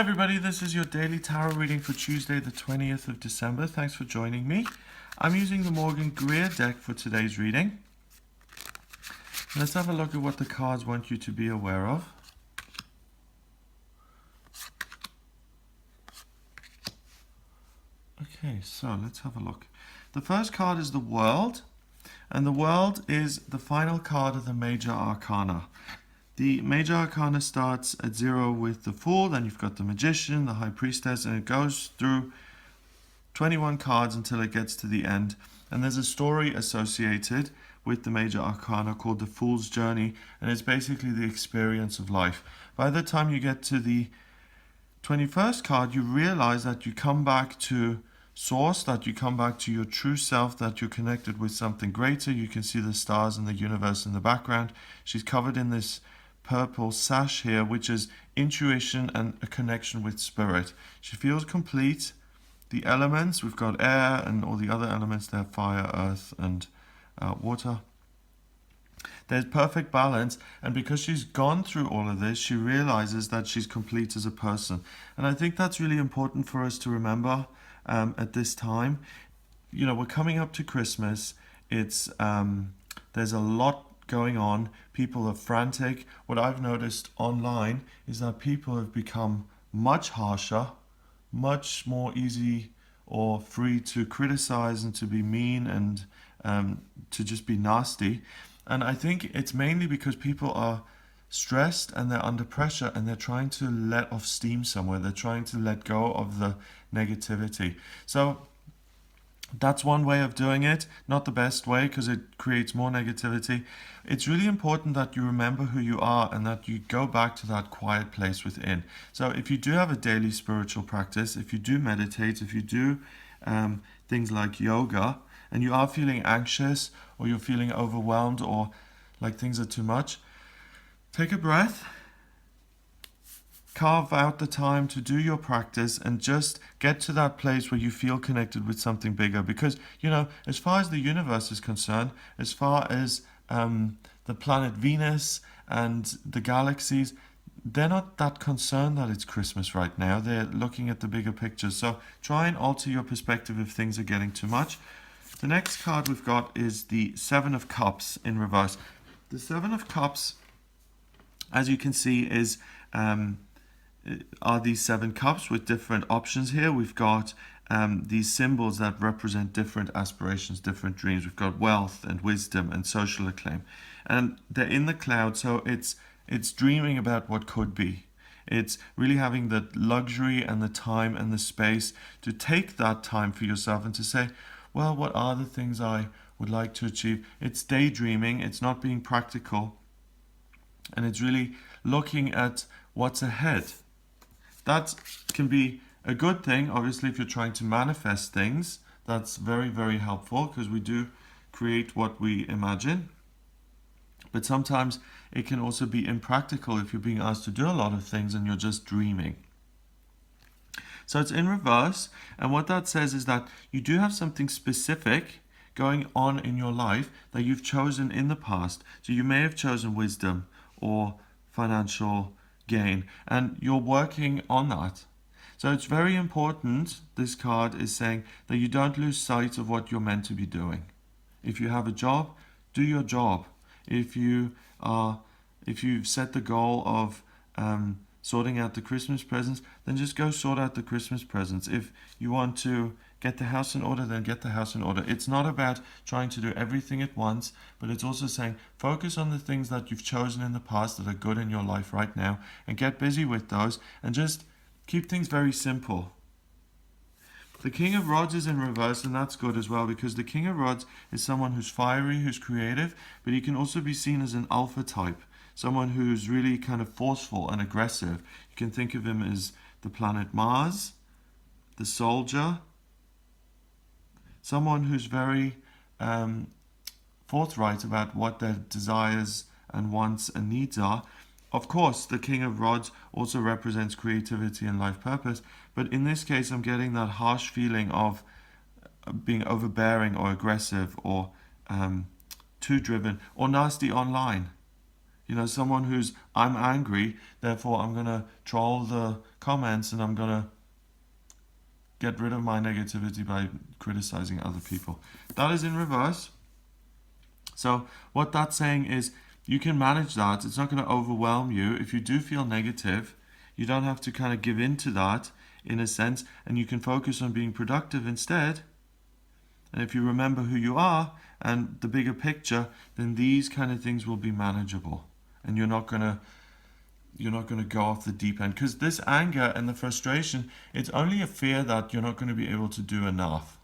Hi everybody, this is your daily tarot reading for Tuesday the 20th of December. Thanks for joining me. I'm using the Morgan Greer deck for today's reading. Let's have a look at what the cards want you to be aware of. Okay, so let's have a look. The first card is the World, and the World is the final card of the Major Arcana. The Major Arcana starts at 0 with the Fool, then you've got the Magician, the High Priestess, and it goes through 21 cards until it gets to the end. And there's a story associated with the Major Arcana called the Fool's Journey, and it's basically the experience of life. By the time you get to the 21st card, you realize that you come back to source, that you come back to your true self, that you're connected with something greater. You can see the stars and the universe in the background. She's covered in this purple sash here, which is intuition and a connection with spirit. She feels complete. The elements, we've got air and all the other elements there, fire, earth, and water. There's perfect balance, and because she's gone through all of this, she realizes that she's complete as a person. And I think that's really important for us to remember at this time. You know, we're coming up to Christmas. It's there's a lot going on. People are frantic. What I've noticed online is that people have become much harsher, much more easy or free to criticize and to be mean and to just be nasty. And I think it's mainly because people are stressed and they're under pressure and they're trying to let off steam somewhere. They're trying to let go of the negativity. So that's one way of doing it, not the best way because it creates more negativity. It's really important that you remember who you are and that you go back to that quiet place within. So if you do have a daily spiritual practice, if you do meditate, if you do things like yoga, and you are feeling anxious or you're feeling overwhelmed or like things are too much, take a breath. Carve out the time to do your practice and just get to that place where you feel connected with something bigger. Because, you know, as far as the universe is concerned, as far as the planet Venus and the galaxies, they're not that concerned that it's Christmas right now. They're looking at the bigger picture. So try and alter your perspective if things are getting too much. The next card we've got is the Seven of Cups in reverse. The Seven of Cups, as you can see, is are these 7 cups with different options here. We've got these symbols that represent different aspirations, different dreams. We've got wealth and wisdom and social acclaim. And they're in the cloud, so it's dreaming about what could be. It's really having the luxury and the time and the space to take that time for yourself and to say, well, what are the things I would like to achieve? It's daydreaming, it's not being practical, and it's really looking at what's ahead. That can be a good thing, obviously, if you're trying to manifest things. That's very, very helpful because we do create what we imagine. But sometimes it can also be impractical if you're being asked to do a lot of things and you're just dreaming. So it's in reverse, and what that says is that you do have something specific going on in your life that you've chosen in the past. So you may have chosen wisdom or financial gain, and you're working on that. So it's very important, this card is saying, that you don't lose sight of what you're meant to be doing. If you have a job, do your job. If you've set the goal of sorting out the Christmas presents, then just go sort out the Christmas presents. If you want to get the house in order, then get the house in order. It's not about trying to do everything at once, but it's also saying focus on the things that you've chosen in the past that are good in your life right now and get busy with those and just keep things very simple. The King of Rods is in reverse, and that's good as well because the King of Rods is someone who's fiery, who's creative, but he can also be seen as an alpha type. Someone who's really kind of forceful and aggressive. You can think of him as the planet Mars, the soldier, someone who's very forthright about what their desires and wants and needs are. Of course, the King of Rods also represents creativity and life purpose, but in this case, I'm getting that harsh feeling of being overbearing or aggressive or too driven or nasty online. You know, someone who's, I'm angry, therefore I'm going to troll the comments and I'm going to get rid of my negativity by criticizing other people. That is in reverse. So what that's saying is you can manage that. It's not going to overwhelm you. If you do feel negative, you don't have to kind of give in to that in a sense, and you can focus on being productive instead. And if you remember who you are and the bigger picture, then these kind of things will be manageable, and you're not going to go off the deep end, because this anger and the frustration, it's only a fear that you're not going to be able to do enough.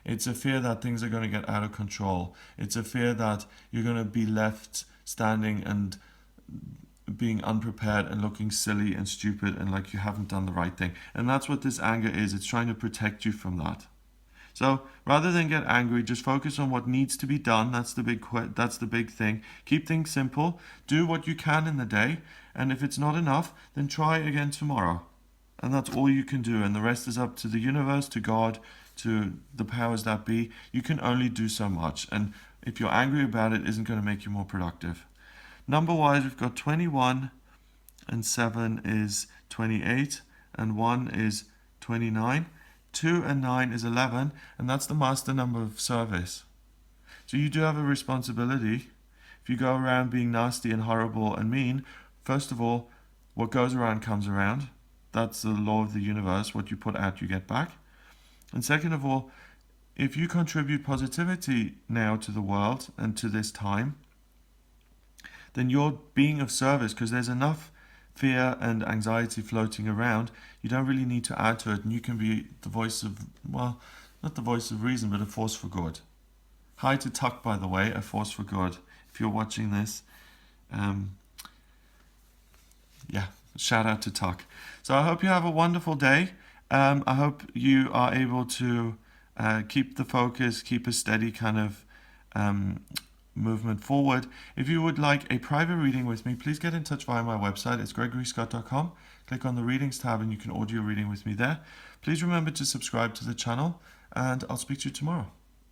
It's a fear that things are going to get out of control. It's a fear that you're going to be left standing and being unprepared and looking silly and stupid and like you haven't done the right thing. And that's what this anger is. It's trying to protect you from that. So rather than get angry, just focus on what needs to be done. That's the big thing. Keep things simple. Do what you can in the day. And if it's not enough, then try again tomorrow. And that's all you can do. And the rest is up to the universe, to God, to the powers that be. You can only do so much. And if you're angry about it, isn't going to make you more productive. Number-wise, we've got 21, and 7 is 28, and 1 is 29. 2 and 9 is 11, and that's the master number of service. So you do have a responsibility. If you go around being nasty and horrible and mean, first of all, what goes around comes around. That's the law of the universe. What you put out, you get back. And second of all, if you contribute positivity now to the world and to this time, then you're being of service, because there's enough fear and anxiety floating around. You don't really need to add to it, and you can be the voice of, well, not the voice of reason, but a force for good. Hi to Tuck, by the way, a force for good. If you're watching this, yeah, shout out to Tuck. So I hope you have a wonderful day. I hope you are able to keep the focus, keep a steady kind of movement forward. If you would like a private reading with me, please get in touch via my website. It's gregoryscott.com. Click on the readings tab and you can audio reading with me there. Please remember to subscribe to the channel, and I'll speak to you tomorrow.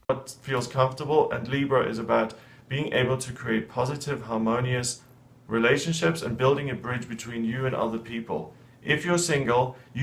What feels comfortable, and Libra is about being able to create positive, harmonious relationships and building a bridge between you and other people. If you're single, you